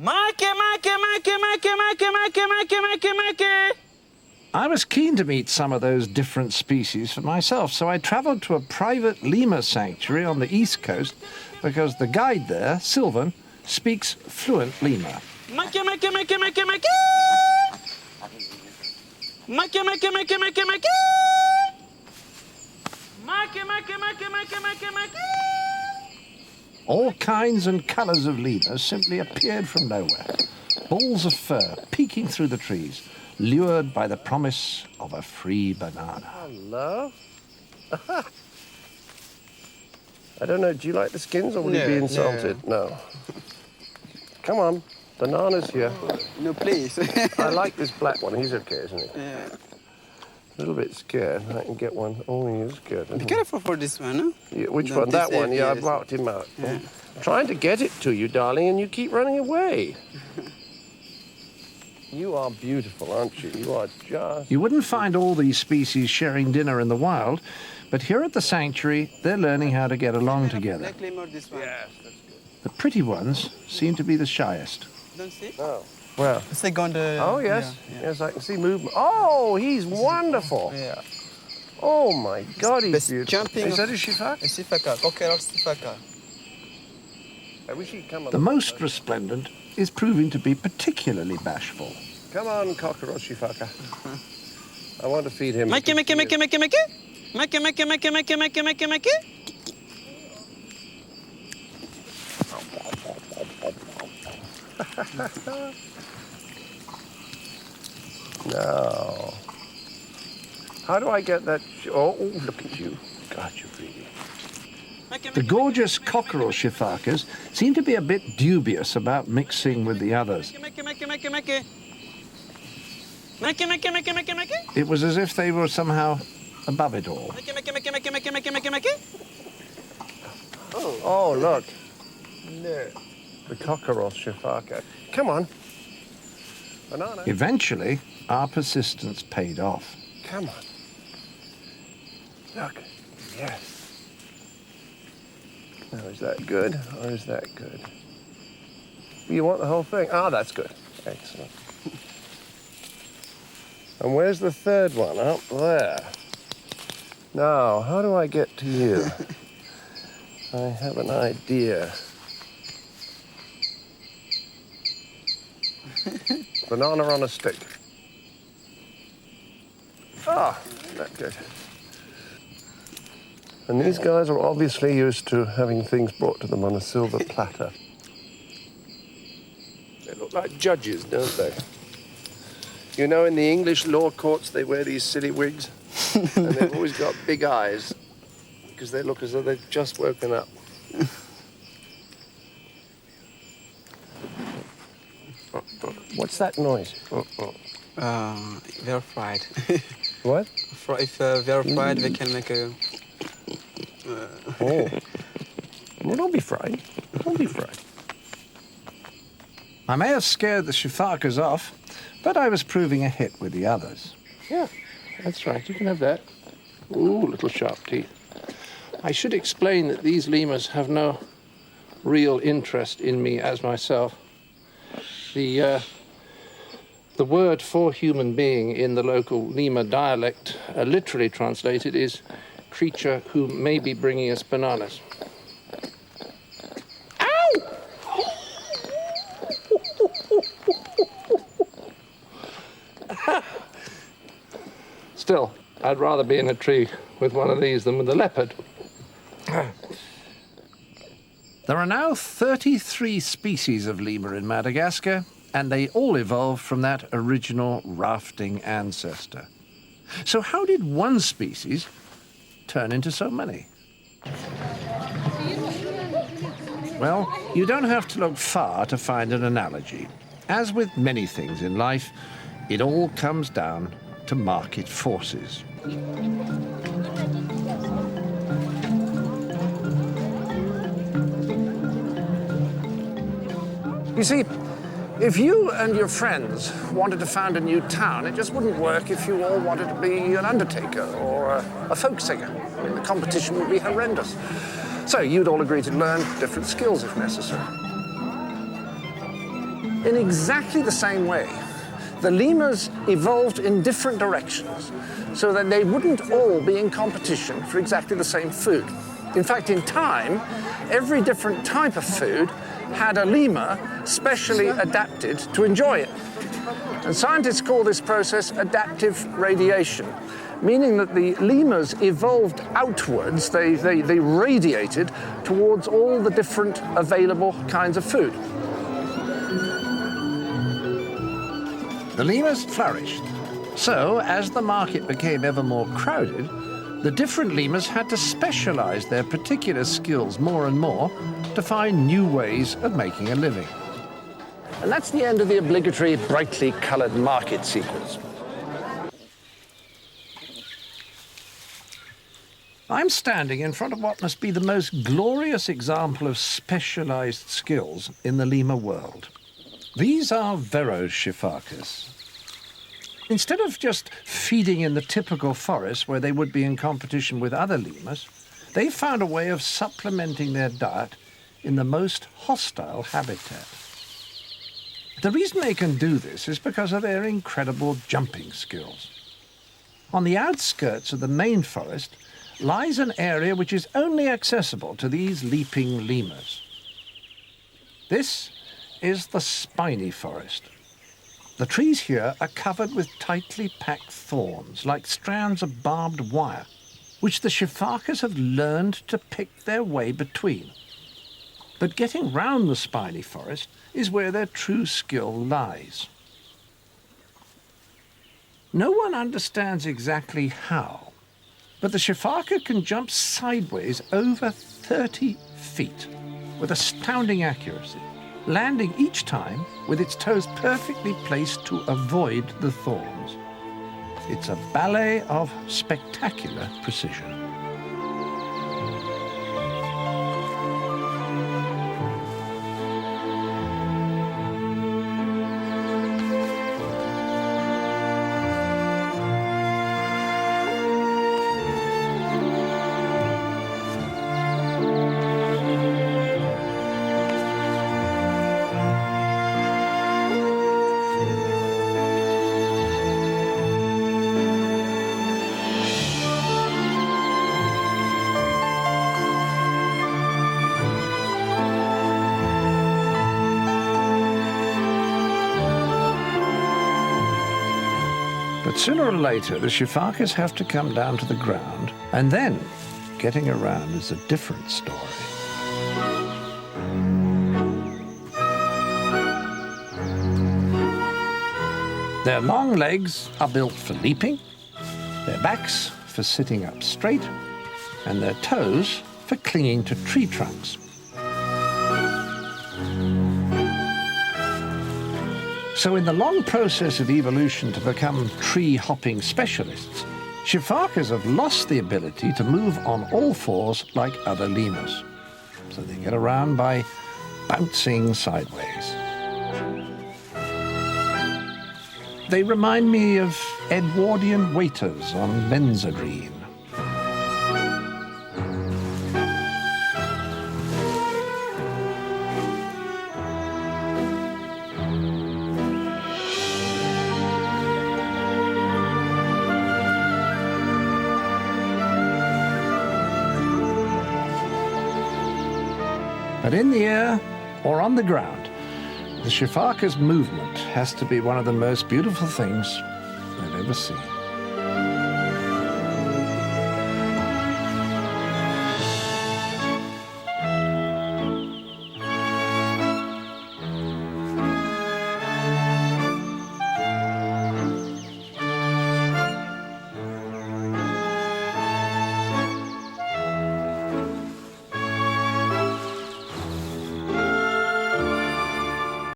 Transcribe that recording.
I was keen to meet some of those different species for myself, so I travelled to a private lemur sanctuary on the east coast because the guide there, Sylvan, speaks fluent lemur. All kinds and colours of lemurs simply appeared from nowhere. Balls of fur peeking through the trees, lured by the promise of a free banana. Hello. I don't know, do you like the skins or will you be insulted? No. Come on, banana's here. No, please. I like this black one. He's okay, isn't he? Yeah. A little bit scared. I can get one. Oh, he is good. Be careful for this one, huh? Yeah, which one? That one? Yeah, I marked him out. Yeah. I'm trying to get it to you, darling, and you keep running away. You are beautiful, aren't you? You are just... You wouldn't find all these species sharing dinner in the wild, but here at the sanctuary, they're learning how to get along together. Black lemur, this one. Yes, that's good. The pretty ones seem to be the shyest. Don't see? Oh, well. Second. Oh, yes. Yeah. Yes, I can see movement. Oh, he's wonderful. Yeah. Oh, my God, he's beautiful. Jumping. Is that a shifak? A sifaka, cocker sifaka. I wish he'd come on. The most resplendent is proving to be particularly bashful. Come on, cocker or shifaka. I want to feed him. Make. No. How do I get that? Oh, look at you. God, you're greedy. The gorgeous cockerel shifakas seem to be a bit dubious about mixing with the others. It was as if they were somehow above it all. Oh, look. The cockerel shifaka. Come on. Banana. Eventually, our persistence paid off. Come on. Look. Yes. Now, is that good or is that good? You want the whole thing? Ah, that's good. Excellent. And where's the third one? Up there. Now, how do I get to you? I have an idea. Banana on a stick. Ah, that's good. And these guys are obviously used to having things brought to them on a silver platter. They look like judges, don't they? You know, in the English law courts, they wear these silly wigs, and they've always got big eyes, because they look as though they've just woken up. What's that noise? They're fried. What? If they're fried, they can make a... Oh. Well, don't be fried. Don't be fried. I may have scared the shifakas off, but I was proving a hit with the others. Yeah, that's right. You can have that. Ooh, little sharp teeth. I should explain that these lemurs have no real interest in me as myself. The word for human being in the local lemur dialect, literally translated, is creature who may be bringing us bananas. Ow! Still, I'd rather be in a tree with one of these than with a leopard. There are now 33 species of lemur in Madagascar, and they all evolved from that original rafting ancestor. So how did one species turn into so many? Well, you don't have to look far to find an analogy. As with many things in life, it all comes down to market forces. You see, if you and your friends wanted to found a new town, it just wouldn't work if you all wanted to be an undertaker or a folk singer. I mean, the competition would be horrendous. So you'd all agree to learn different skills if necessary. In exactly the same way, the lemurs evolved in different directions so that they wouldn't all be in competition for exactly the same food. In fact, in time, every different type of food had a lemur specially adapted to enjoy it. And scientists call this process adaptive radiation, meaning that the lemurs evolved outwards, they radiated towards all the different available kinds of food. The lemurs flourished. So, as the market became ever more crowded, the different lemurs had to specialize their particular skills more and more to find new ways of making a living. And that's the end of the obligatory brightly colored market sequence. I'm standing in front of what must be the most glorious example of specialized skills in the lemur world. These are Veroschifakas. Instead of just feeding in the typical forest where they would be in competition with other lemurs, they found a way of supplementing their diet in the most hostile habitat. The reason they can do this is because of their incredible jumping skills. On the outskirts of the main forest lies an area which is only accessible to these leaping lemurs. This is the Spiny Forest. The trees here are covered with tightly packed thorns, like strands of barbed wire, which the Shifakas have learned to pick their way between. But getting round the Spiny Forest is where their true skill lies. No one understands exactly how, but the Shifaka can jump sideways over 30 feet with astounding accuracy, landing each time with its toes perfectly placed to avoid the thorns. It's a ballet of spectacular precision. But sooner or later, the Shifakas have to come down to the ground, and then getting around is a different story. Their long legs are built for leaping, their backs for sitting up straight, and their toes for clinging to tree trunks. So in the long process of evolution to become tree-hopping specialists, Shifakas have lost the ability to move on all fours like other lemurs. So they get around by bouncing sideways. They remind me of Edwardian waiters on Lenzergreen. But in the air or on the ground, the Shifaka's movement has to be one of the most beautiful things I've ever seen.